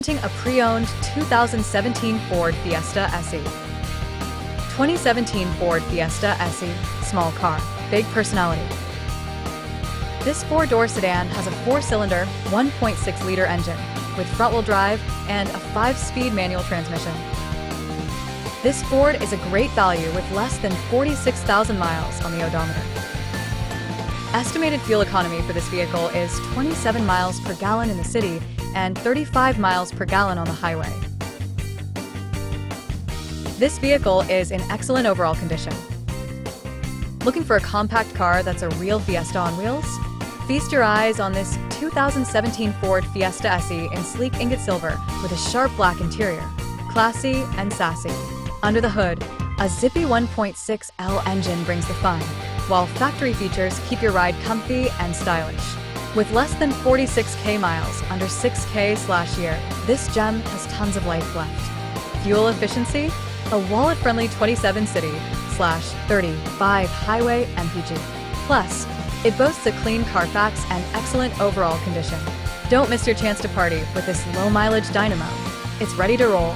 A pre-owned 2017 Ford Fiesta SE. 2017 Ford Fiesta SE, small car, big personality. This four-door sedan has a four-cylinder, 1.6-liter engine with front-wheel drive and a 5-speed manual transmission. This Ford is a great value with less than 46,000 miles on the odometer. Estimated fuel economy for this vehicle is 27 miles per gallon in the city and 35 miles per gallon on the highway. This vehicle is in excellent overall condition. Looking for a compact car that's a real Fiesta on wheels? Feast your eyes on this 2017 Ford Fiesta SE in sleek ingot silver with a sharp black interior. Classy and sassy. Under the hood, a zippy 1.6L engine brings the fun, while factory features keep your ride comfy and stylish. With less than 46K miles, under 6K/year, this gem has tons of life left. Fuel efficiency? A wallet-friendly 27 city/35 highway MPG. Plus, it boasts a clean CARFAX and excellent overall condition. Don't miss your chance to party with this low-mileage dynamo. It's ready to roll.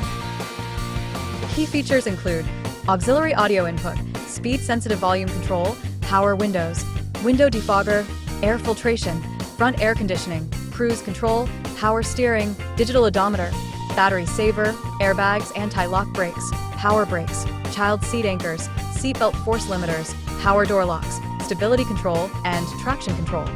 Key features include auxiliary audio input, speed-sensitive volume control, power windows, window defogger, air filtration, front air conditioning, cruise control, power steering, digital odometer, battery saver, airbags, anti-lock brakes, power brakes, child seat anchors, seatbelt force limiters, power door locks, stability control, and traction control.